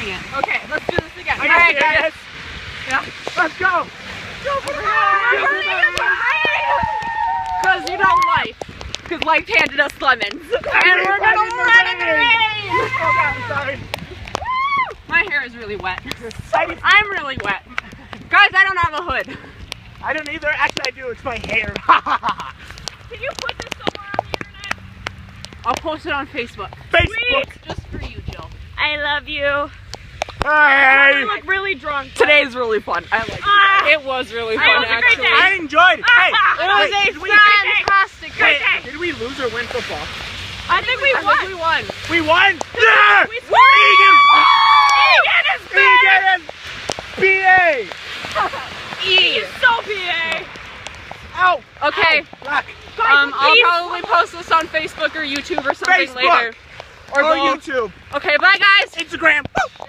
sing it. Okay, let's do this again. Alright, guys. Yeah. Let's go. Because you know life. Because life handed us lemons. And we're gonna run in the rain! Oh God, I'm sorry. My hair is really wet. I'm really wet. Guys, I don't have a hood. I don't either. Actually, I do. It's my hair. Can you put this somewhere on the internet? I'll post it on Facebook. Facebook. Just for you, Jill. I love you. Hey. You look really drunk. Today's really fun. I like it. It was really fun, It was a great actually. day. I enjoyed it. Hey, It was wait, a did we- fantastic Hey, day. did we lose or win football? I think we I won. think we won. We won. Yeah. We scored. Egan is back. BA. He's so PA. Ow. Okay. Rock. I'll please. probably post this on Facebook or YouTube or something Facebook. later. Or both. YouTube. Okay, bye guys. Instagram. Woo.